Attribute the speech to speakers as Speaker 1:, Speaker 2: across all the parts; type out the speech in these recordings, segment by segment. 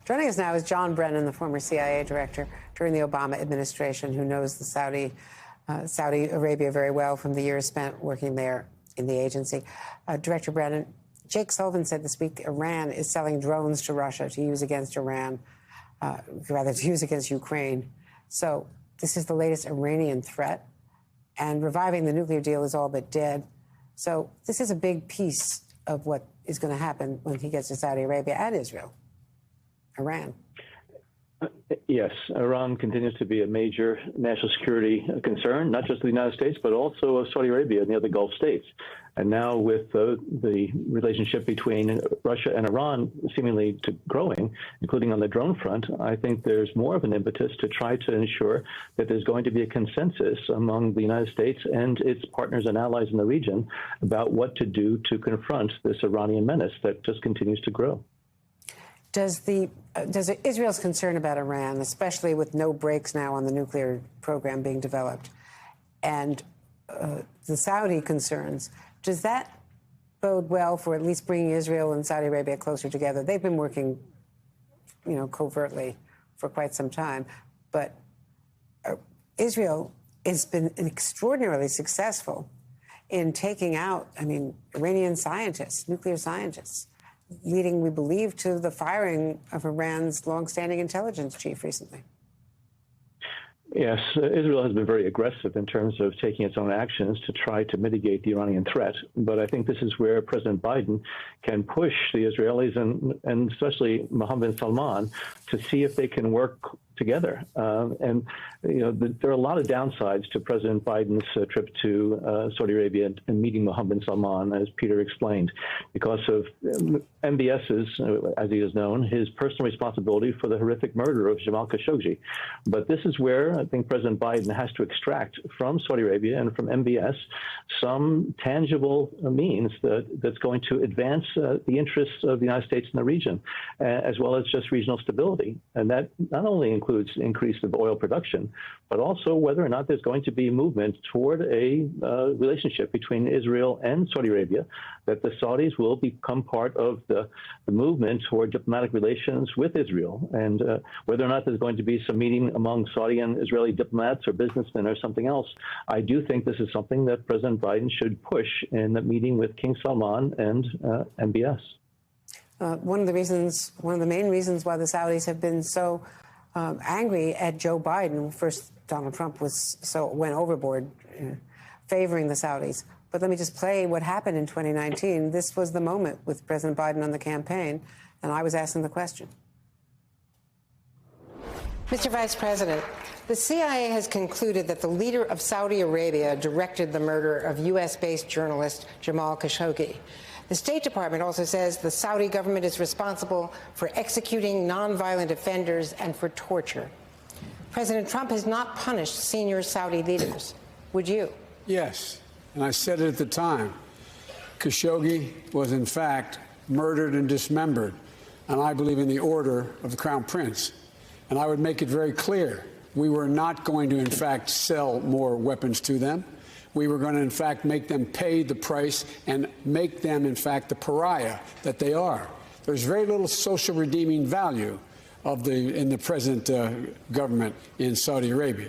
Speaker 1: Joining us now is John Brennan, the former CIA director during the Obama administration, who knows the Saudi Arabia very well from the years spent working there in the agency. Director Brennan, Jake Sullivan said this week Iran is selling drones to Russia to use against to use against Ukraine. So this is the latest Iranian threat, and reviving the nuclear deal is all but dead. So this is a big piece of what is going to happen when he gets to Saudi Arabia and Israel. Iran.
Speaker 2: Yes, Iran continues to be a major national security concern, not just the United States, but also of Saudi Arabia and the other Gulf states. And now with the relationship between Russia and Iran seemingly growing, including on the drone front, I think there's more of an impetus to try to ensure that there's going to be a consensus among the United States and its partners and allies in the region about what to do to confront this Iranian menace that just continues to grow.
Speaker 1: Does Israel's concern about Iran, especially with no brakes now on the nuclear program being developed, and the Saudi concerns, does that bode well for at least bringing Israel and Saudi Arabia closer together? They've been working, covertly for quite some time, but Israel has been extraordinarily successful in taking out, Iranian scientists, nuclear scientists, leading, we believe, to the firing of Iran's longstanding intelligence chief recently.
Speaker 2: Yes, Israel has been very aggressive in terms of taking its own actions to try to mitigate the Iranian threat. But I think this is where President Biden can push the Israelis and especially Mohammed bin Salman to see if they can work together. There are a lot of downsides to President Biden's trip to Saudi Arabia and meeting Mohammed bin Salman, as Peter explained, because of MBS's, as he is known, his personal responsibility for the horrific murder of Jamal Khashoggi. But this is where I think President Biden has to extract from Saudi Arabia and from MBS some tangible means that's going to advance the interests of the United States in the region, as well as just regional stability. And that not only includes increase of oil production, but also whether or not there's going to be movement toward a relationship between Israel and Saudi Arabia, that the Saudis will become part of the movement toward diplomatic relations with Israel, and whether or not there's going to be some meeting among Saudi and Israeli diplomats or businessmen or something else. I do think this is something that President Biden should push in the meeting with King Salman and MBS.
Speaker 1: One of the main reasons why the Saudis have been so angry at Joe Biden. First, Donald Trump went overboard favoring the Saudis. But let me just play what happened in 2019. This was the moment with President Biden on the campaign, and I was asking the question. Mr. Vice President, the CIA has concluded that the leader of Saudi Arabia directed the murder of U.S.-based journalist Jamal Khashoggi. The State Department also says the Saudi government is responsible for executing nonviolent offenders and for torture. President Trump has not punished senior Saudi leaders. Would you?
Speaker 3: Yes, and I said it at the time. Khashoggi was, in fact, murdered and dismembered, and I believe in the order of the Crown Prince. And I would make it very clear, we were not going to, in fact, sell more weapons to them. We were going to, in fact, make them pay the price and make them, in fact, the pariah that they are. There's very little social redeeming value in the present government in Saudi Arabia.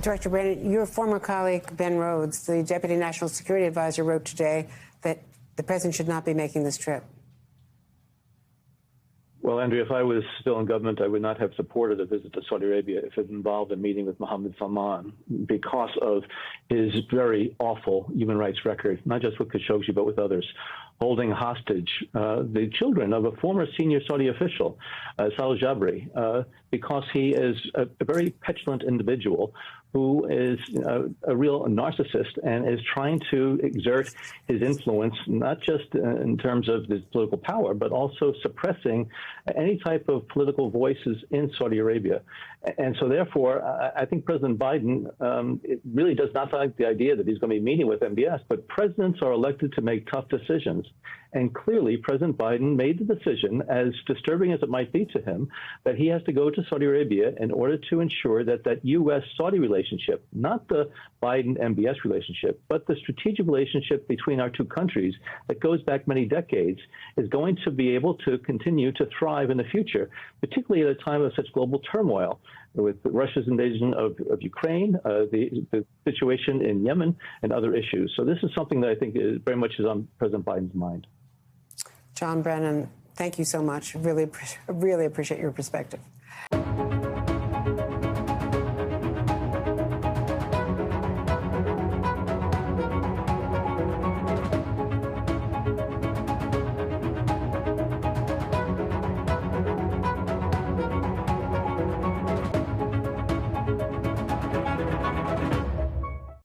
Speaker 1: Director Brennan, your former colleague, Ben Rhodes, the Deputy National Security Advisor, wrote today that the president should not be making this trip.
Speaker 2: Well, Andrea, if I was still in government, I would not have supported a visit to Saudi Arabia if it involved a meeting with Mohammed Salman because of his very awful human rights record, not just with Khashoggi, but with others, holding hostage the children of a former senior Saudi official, Saleh Jabri, because he is a very petulant individual who is a real narcissist and is trying to exert his influence, not just in terms of his political power, but also suppressing any type of political voices in Saudi Arabia. And so therefore, I think President Biden really does not like the idea that he's going to be meeting with MBS, but presidents are elected to make tough decisions. And clearly, President Biden made the decision, as disturbing as it might be to him, that he has to go to Saudi Arabia in order to ensure that that U.S.-Saudi relationship, not the Biden-MBS relationship, but the strategic relationship between our two countries that goes back many decades, is going to be able to continue to thrive in the future, particularly at a time of such global turmoil, with Russia's invasion of Ukraine, the situation in Yemen, and other issues. So this is something that I think very much is on President Biden's mind.
Speaker 1: John Brennan, thank you so much. Really appreciate your perspective.